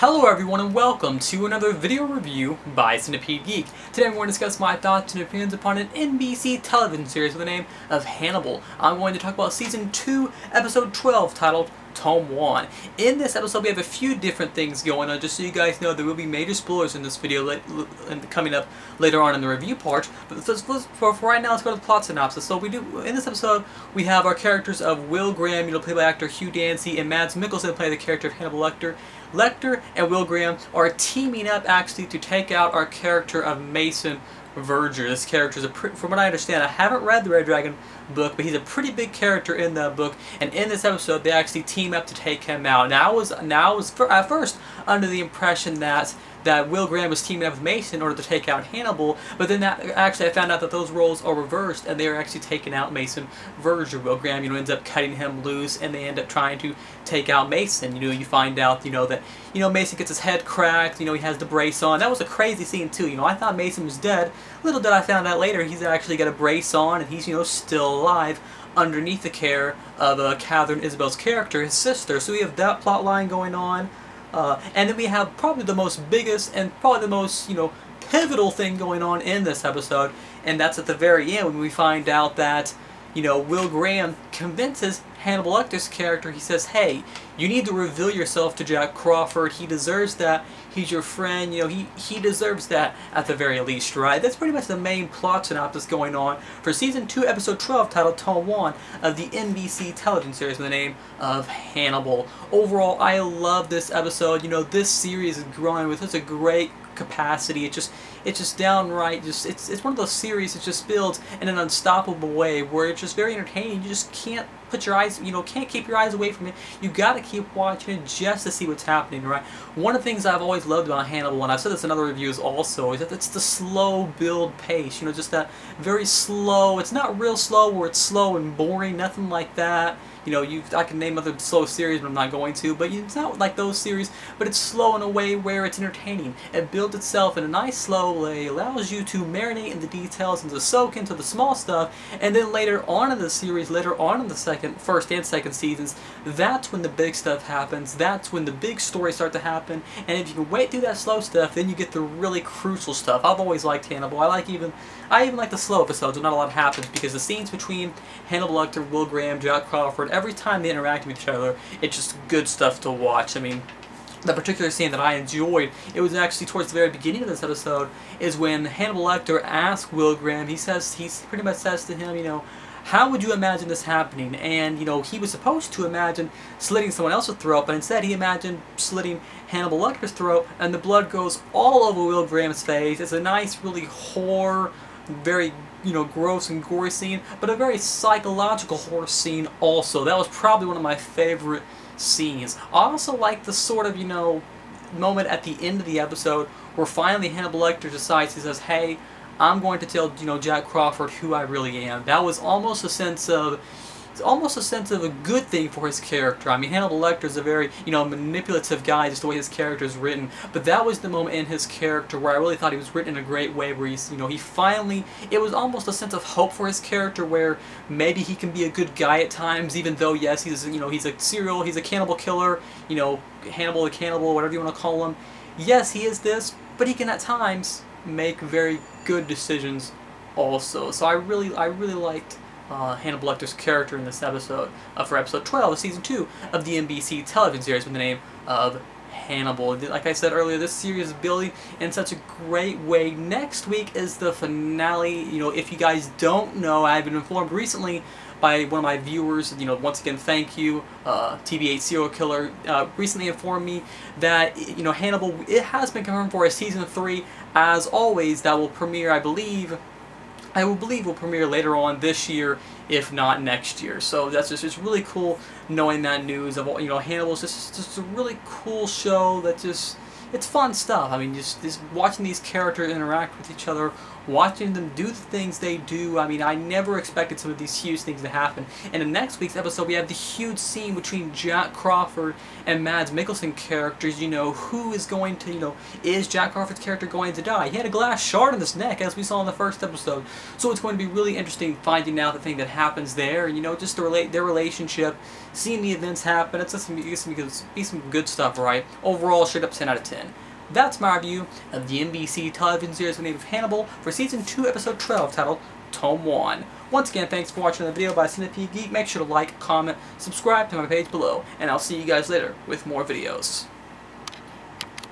Hello everyone and welcome to another video review by Centipede Geek. Today I'm going to discuss my thoughts and opinions upon an NBC television series with the name of Hannibal. I'm going to talk about Season 2, Episode 12, titled Tome-Wan. In this episode we have a few different things going on. Just so you guys know, there will be major spoilers in this video coming up later on in the review part. But for right now, let's go to the plot synopsis. So in this episode, we have our characters of Will Graham, played by actor Hugh Dancy, and Mads Mikkelsen, playing the character of Hannibal Lecter. Lecter and Will Graham are teaming up actually to take out our character of Mason Verger. This character is from what I understand, I haven't read the Red Dragon book, but he's a pretty big character in that book. And in this episode, they actually team up to take him out. Now I was at first under the impression that Will Graham was teaming up with Mason in order to take out Hannibal, but then I found out that those roles are reversed, and they are actually taking out Mason Verger. Will Graham, ends up cutting him loose, and they end up trying to take out Mason. You find out, that, Mason gets his head cracked, he has the brace on. That was a crazy scene too. I thought Mason was dead. Little did I find out later, he's actually got a brace on, and he's, still alive underneath the care of Catherine Isabel's character, his sister. So we have that plot line going on. And then we have probably the most biggest and probably the most, pivotal thing going on in this episode, and that's at the very end when we find out that, Will Graham convinces Hannibal Lecter's character. He says, hey, you need to reveal yourself to Jack Crawford. He deserves that. He's your friend. He deserves that at the very least, right? That's pretty much the main plot synopsis going on for Season 2, Episode 12, titled Tome-Wan of the NBC television series with the name of Hannibal. Overall, I love this episode. This series is growing with such a great capacity. It's just downright it's one of those series that just builds in an unstoppable way where it's just very entertaining. You just can't put your eyes, can't keep your eyes away from it. You gotta keep watching it just to see what's happening, right? One of the things I've always loved about Hannibal, and I've said this in other reviews also, is that it's the slow build pace, just that very slow. It's not real slow where it's slow and boring, nothing like that. I can name other slow series, but I'm not going to. But it's not like those series, but it's slow in a way where it's entertaining. It builds itself in a nice, slow way, allows you to marinate in the details and to soak into the small stuff. And then later on in the series, later on in the first and second seasons, that's when the big stuff happens. That's when the big stories start to happen. And if you can wait through that slow stuff, then you get the really crucial stuff. I've always liked Hannibal. I even like the slow episodes when not a lot happens, because the scenes between Hannibal Lecter, Will Graham, Jack Crawford, every time they interact with each other, it's just good stuff to watch. I mean, the particular scene that I enjoyed, it was actually towards the very beginning of this episode, is when Hannibal Lecter asks Will Graham, he pretty much says to him, how would you imagine this happening? And, he was supposed to imagine slitting someone else's throat, but instead he imagined slitting Hannibal Lecter's throat, and the blood goes all over Will Graham's face. It's a nice, really horror, very, gross and gory scene, but a very psychological horror scene also. That was probably one of my favorite scenes. I also like the sort of, moment at the end of the episode where finally Hannibal Lecter decides, he says, hey, I'm going to tell, Jack Crawford who I really am. That was almost a sense of a good thing for his character. I mean, Hannibal Lecter is a very, manipulative guy, just the way his character is written. But that was the moment in his character where I really thought he was written in a great way, where he's, he finally, it was almost a sense of hope for his character, where maybe he can be a good guy at times, even though, yes, he's a cannibal killer, Hannibal the cannibal, whatever you want to call him. Yes, he is this, but he can at times make very good decisions also. So I really liked Hannibal Lecter's character in this episode for episode 12 of Season 2 of the NBC television series with the name of Hannibal. Like I said earlier, this series is building in such a great way. Next week is the finale. If you guys don't know, I've been informed recently by one of my viewers, once again, thank you, TB8 Serial Killer, recently informed me that, Hannibal, it has been confirmed for a Season 3, as always, that will premiere, I believe will premiere later on this year, if not next year. So that's just really cool knowing that news of, Hannibal's just a really cool show that it's fun stuff. I mean, just watching these characters interact with each other watching them do the things they do. I mean, I never expected some of these huge things to happen. And in next week's episode, we have the huge scene between Jack Crawford and Mads Mikkelsen characters. Who is going to, is Jack Crawford's character going to die? He had a glass shard in his neck, as we saw in the first episode. So it's going to be really interesting finding out the thing that happens there, and just to relate their relationship, seeing the events happen. It's just going to be some good stuff, right? Overall, straight up 10 out of 10. That's my review of the NBC television series with the name of Hannibal for Season 2, Episode 12, titled Tome-Wan. Once again, thanks for watching the video by Centipede Geek. Make sure to like, comment, subscribe to my page below, and I'll see you guys later with more videos.